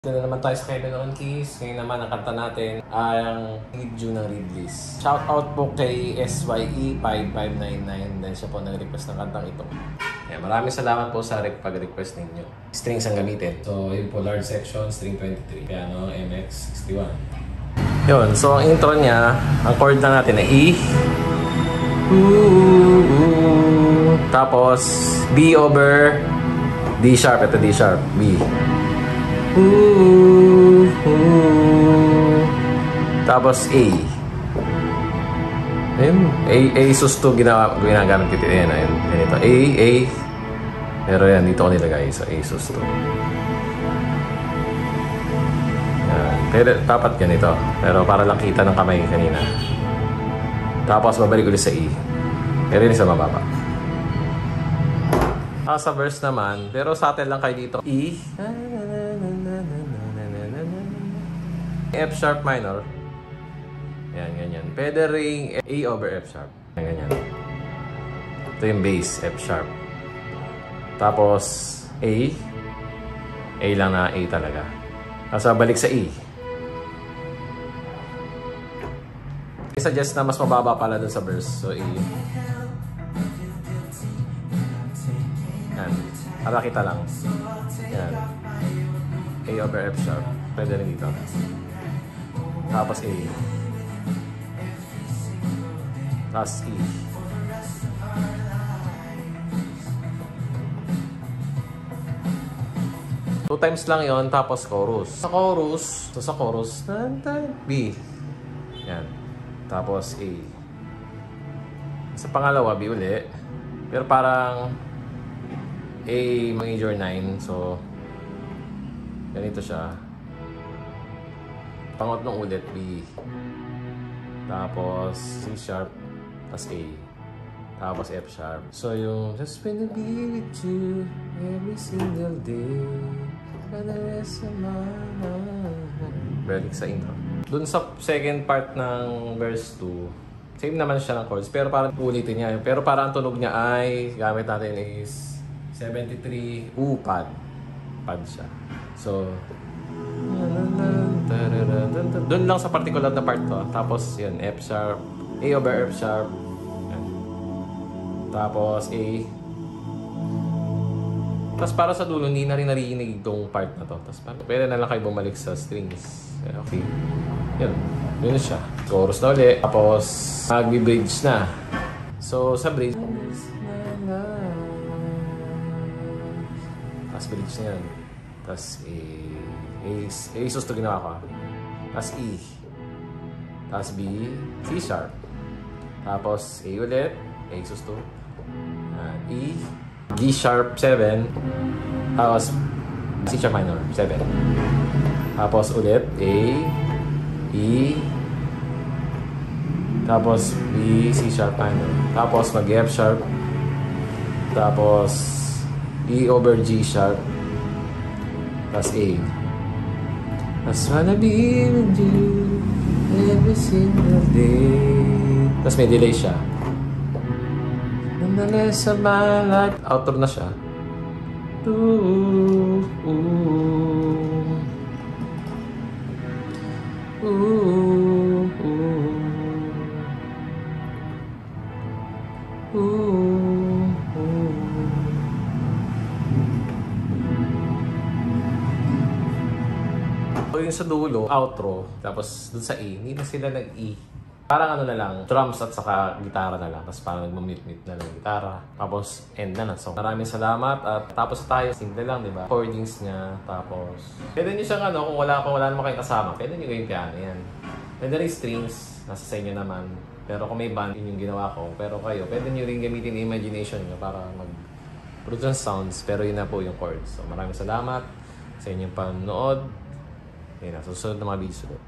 Dito na naman tayo sa Kevin on Keys. Ngayon naman ang kanta natin ang Lead You ng Ridley's. Shoutout po kay SYE5599 dahil siya po nag-request ng kantang ito. Kaya maraming salamat po sa pag-request ninyo. Strings ang gamitin. So yun po, large section, string 23. Piano, MX61. Yun, so ang intro niya, ang chord na natin ay E. Tapos B over D sharp. Ito D sharp, B. Tapos A. Ayun, A sus to ginagamit dito. Ayan, ayun. Ganito. A. Pero yan, dito ko nilagay. So A sus to. Yan. Pero dapat ganito. Pero para lang kita ng kamay kanina. Tapos babalik ulit sa E. Pero yun sa mababa. Sa verse naman, pero sa atin lang kayo dito. E. F sharp minor. Yan, ganyan. Pwede ring A over F sharp. Yan, ganyan. Ito yung bass, F sharp. Tapos, A. A lang na A talaga. Tapos, balik sa E. I suggest na mas mababa pala dun sa verse. So, E. Yan. Para kita lang. Yan. A over F sharp. Pwede rin dito. Tapos A. Tapos E. Two times lang yon, tapos chorus. Sa chorus, B. Yan. Tapos A. Sa pangalawa, B uli. Pero parang A major 9. So, ganito siya. Pangatlong ulit, B. Tapos C sharp, tapos A. Tapos F sharp. So yung just wanna be with you every single day for the rest of my life. Balik sa intro. Dun sa second part ng verse 2, same naman siya ng chords, pero parang ulitin niya. Pero parang ang tunog niya ay, gamit natin is 73 pad. Pad siya. So, doon lang sa particular na part to. Tapos yun, F sharp, A over F sharp. Yan. Tapos A. Tapos para sa dulo, hindi na rin narinig itong part na to. Tapos pwede na lang kayo bumalik sa strings. Okay. Yun. Yun siya. Chorus na ulit. Tapos magbi-bridge na. So sa bridge, tapos bridge na yun. Tapos A sus to ginawa ko. Tapos E. Tapos B. C sharp. Tapos A ulit. A sus to. E. G sharp 7. Tapos C sharp minor 7. Tapos ulit A. E. Tapos B. C sharp minor. Tapos mag F sharp. Tapos E over G sharp. Tapos A. Just wanna be with you every single day. Tapos may delay siya. Nonetheless of my life. Outro na siya. Ooh, ooh. Ooh, ooh. Ooh. Yung sa dulo, outro, tapos dun sa E, hindi na sila nag-E. Parang ano na lang, drums at saka gitara na lang. Tapos parang nagmamit-mit na lang gitara. Tapos end na na. So maraming salamat at tapos tayo, simple lang, di ba? Chordings niya, tapos pwede nyo siyang ano, kung wala naman kayong kasama, pwede nyo gawin piano yan. Pwede rin strings, nasa sa inyo naman. Pero kung may band, yun yung ginawa ko. Pero kayo, pwede nyo rin gamitin yung imagination nyo para mag-produce ng sounds. Pero yun na po yung chords. So maraming salamat sa inyong panonood. Susunod na mga videos ulit.